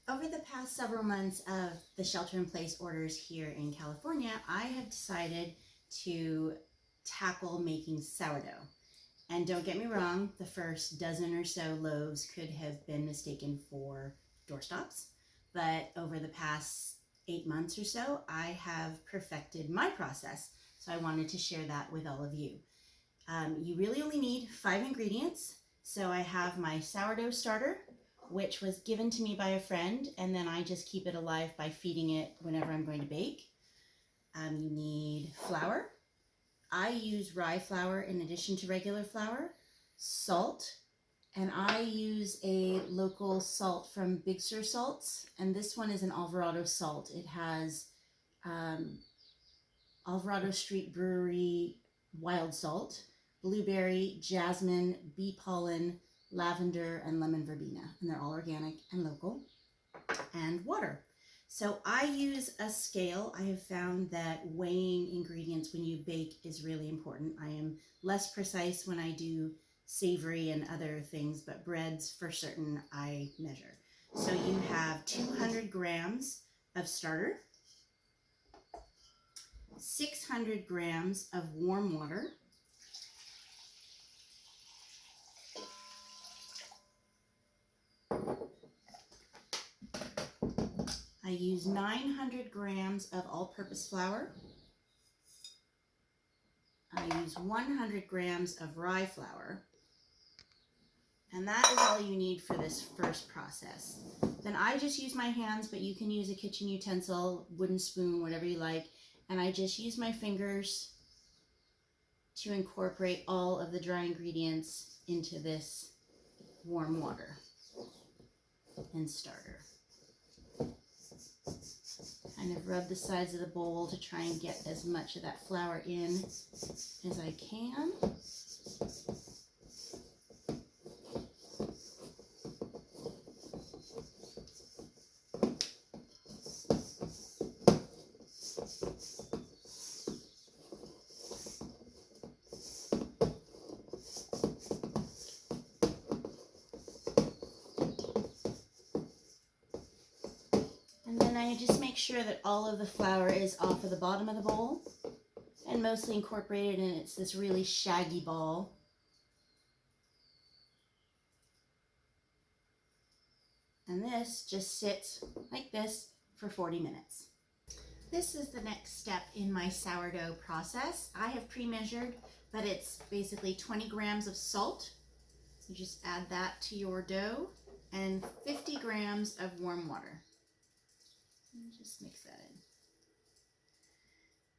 Over the past several months of the shelter-in-place orders here in California, I have decided to tackle making sourdough. And don't get me wrong, the first dozen or so loaves could have been mistaken for doorstops. But over the past 8 months or so, I have perfected my process. So I wanted to share that with all of you. You really only need 5 ingredients. So I have my sourdough starter, which was given to me by a friend, and then I just keep it alive by feeding it whenever I'm going to bake. You need flour. I use rye flour in addition to regular flour, salt, and I use a local salt from Big Sur Salts, and this one is an Alvarado salt. It has Alvarado Street Brewery wild salt, blueberry, jasmine, bee pollen, lavender, and lemon verbena, and they're all organic and local, and water. So I use a scale. I have found that weighing ingredients when you bake is really important. I am less precise when I do savory and other things, but breads for certain I measure. So you have 200 grams of starter, 600 grams of warm water, I use 900 grams of all-purpose flour. I use 100 grams of rye flour. And that is all you need for this first process. Then I just use my hands, but you can use a kitchen utensil, wooden spoon, whatever you like. And I just use my fingers to incorporate all of the dry ingredients into this warm water and starter. Kind of rub the sides of the bowl to try and get as much of that flour in as I can. And then I just make sure that all of the flour is off of the bottom of the bowl and mostly incorporated, and it's this really shaggy ball. And this just sits like this for 40 minutes. This is the next step in my sourdough process. I have pre-measured, but it's basically 20 grams of salt. You just add that to your dough, and 50 grams of warm water. And just mix that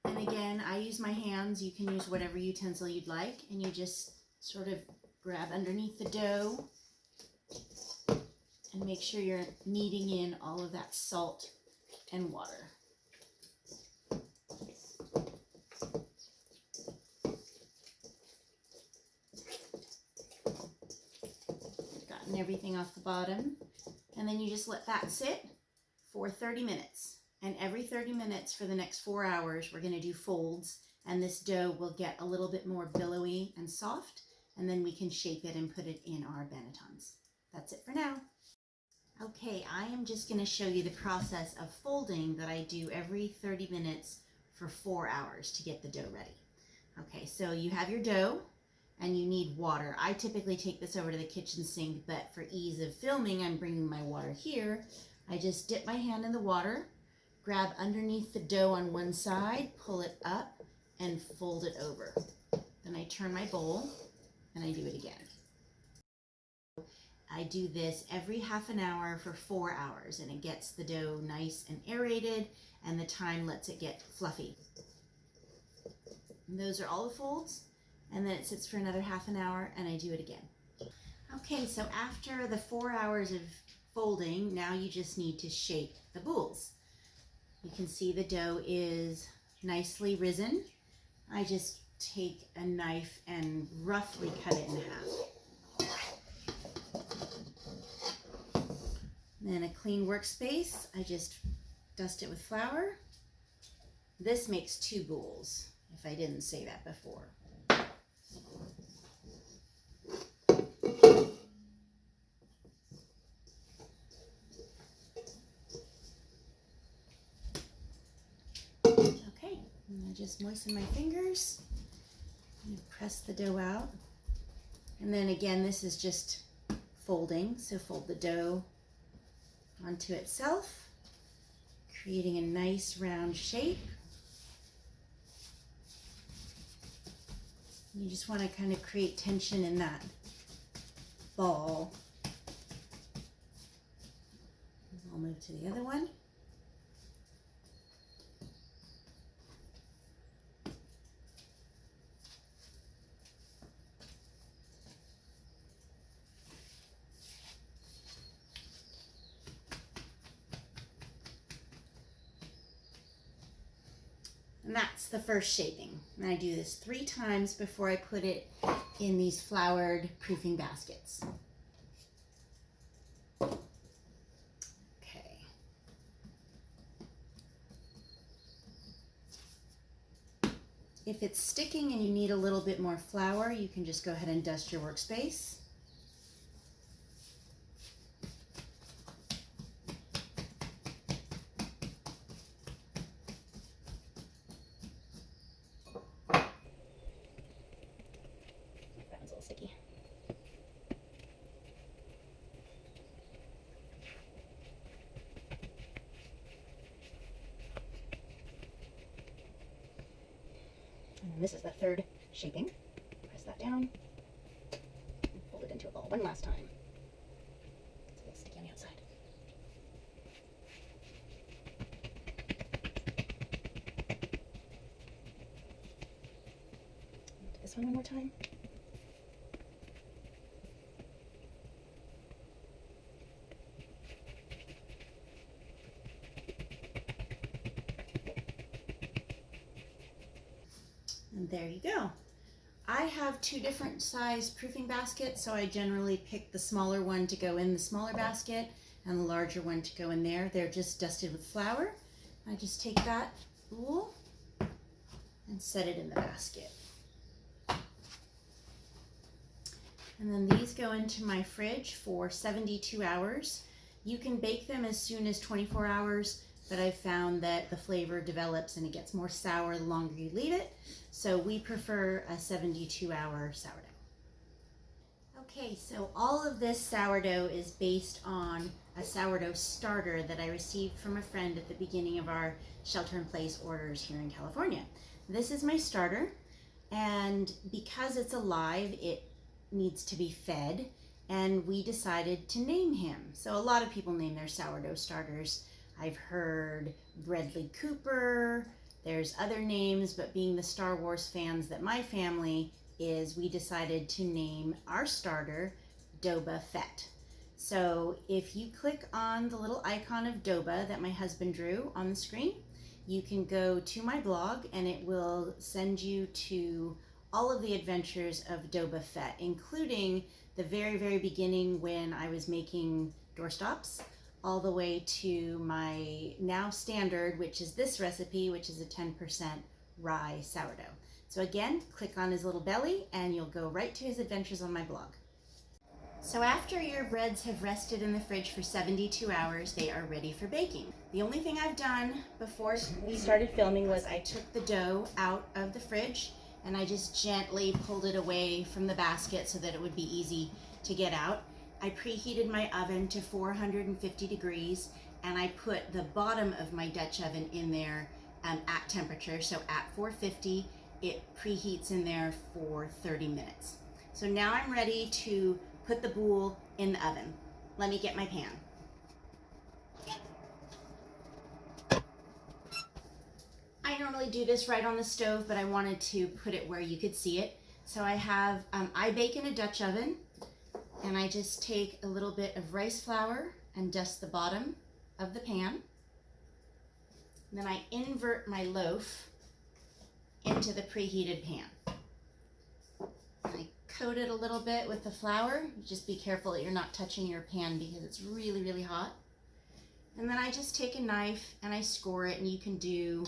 in. And again, I use my hands. You can use whatever utensil you'd like, and you just sort of grab underneath the dough and make sure you're kneading in all of that salt and water. Gotten everything off the bottom, and then you just let that sit for 30 minutes. And every 30 minutes for the next 4 hours, we're going to do folds, and this dough will get a little bit more billowy and soft, and then we can shape it and put it in our bannetons. That's it for now. Okay, I am just going to show you the process of folding that I do every 30 minutes for 4 hours to get the dough ready. Okay, so you have your dough and you need water. I typically take this over to the kitchen sink, but for ease of filming, I'm bringing my water here. I just dip my hand in the water, grab underneath the dough on one side, pull it up, and fold it over. Then I turn my bowl and I do it again. I do this every half an hour for 4 hours, and it gets the dough nice and aerated, and the time lets it get fluffy. And those are all the folds, and then it sits for another half an hour, and I do it again. Okay, so after the 4 hours of folding, now you just need to shape the boules. You can see the dough is nicely risen. I just take a knife and roughly cut it in half. Then a clean workspace, I just dust it with flour. This makes 2 boules, if I didn't say that before. just moisten my fingers and press the dough out. And then again, this is just folding, so fold the dough onto itself, creating a nice round shape. You just want to kind of create tension in that ball. I'll move to the other one. And that's the first shaping. And I do this 3 times before I put it in these floured proofing baskets. Okay. If it's sticking and you need a little bit more flour, you can just go ahead and dust your workspace. Sticky. And this is the 3rd shaping. Press that down and fold it into a ball one last time. It's a little sticky on the outside. And do this one more time. And there you go. I have 2 different size proofing baskets, so I generally pick the smaller one to go in the smaller basket and the larger one to go in there. They're just dusted with flour. I just take that bowl and set it in the basket. And then these go into my fridge for 72 hours. You can bake them as soon as 24 hours, but I've found that the flavor develops and it gets more sour the longer you leave it. So we prefer a 72-hour sourdough. Okay, so all of this sourdough is based on a sourdough starter that I received from a friend at the beginning of our shelter-in-place orders here in California. This is my starter, and because it's alive, it needs to be fed, and we decided to name him. So a lot of people name their sourdough starters. I've heard Bradley Cooper, there's other names, but being the Star Wars fans that my family is, we decided to name our starter Boba Fett. So if you click on the little icon of Boba that my husband drew on the screen, you can go to my blog and it will send you to all of the adventures of Boba Fett, including the very, very beginning when I was making doorstops, all the way to my now standard, which is this recipe, which is a 10% rye sourdough. So again, click on his little belly and you'll go right to his adventures on my blog. So after your breads have rested in the fridge for 72 hours, they are ready for baking. The only thing I've done before we started filming was I took the dough out of the fridge and I just gently pulled it away from the basket so that it would be easy to get out. I preheated my oven to 450 degrees and I put the bottom of my Dutch oven in there at temperature. So at 450, it preheats in there for 30 minutes. So now I'm ready to put the boule in the oven. Let me get my pan. I normally do this right on the stove, but I wanted to put it where you could see it. So I have, I bake in a Dutch oven, and I just take a little bit of rice flour and dust the bottom of the pan. And then I invert my loaf into the preheated pan. I coat it a little bit with the flour. Just be careful that you're not touching your pan because it's really, really hot. And then I just take a knife and I score it, and you can do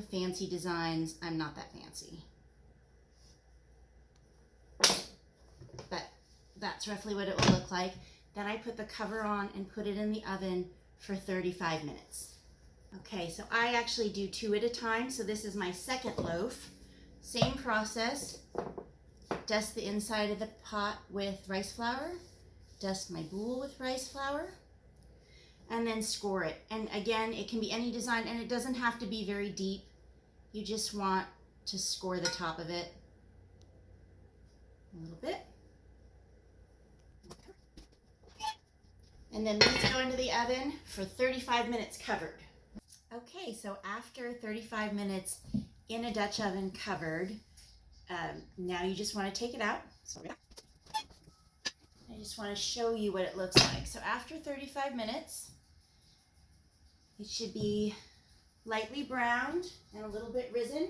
fancy designs. I'm not that fancy. But that's roughly what it will look like. Then I put the cover on and put it in the oven for 35 minutes. Okay, so I actually do 2 at a time. So this is my second loaf. Same process. Dust the inside of the pot with rice flour. Dust my bowl with rice flour. And then score it. And again, it can be any design, and it doesn't have to be very deep. You just want to score the top of it a little bit. And then these go into the oven for 35 minutes covered. Okay, so after 35 minutes in a Dutch oven covered, now you just want to take it out. I just want to show you what it looks like. So after 35 minutes, it should be lightly browned and a little bit risen.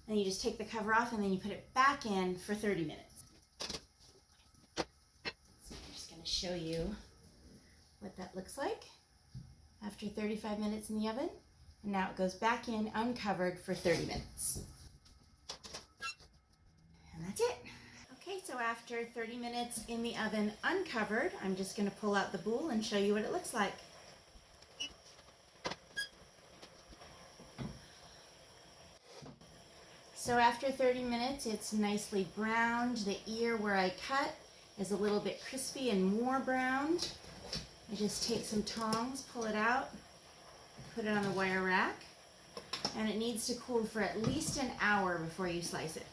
And you just take the cover off and then you put it back in for 30 minutes. So I'm just going to show you what that looks like after 35 minutes in the oven. And now it goes back in uncovered for 30 minutes. And that's it. Okay, so after 30 minutes in the oven uncovered, I'm just going to pull out the bowl and show you what it looks like. So after 30 minutes, it's nicely browned. The ear where I cut is a little bit crispy and more browned. I just take some tongs, pull it out, put it on the wire rack, and it needs to cool for at least an hour before you slice it.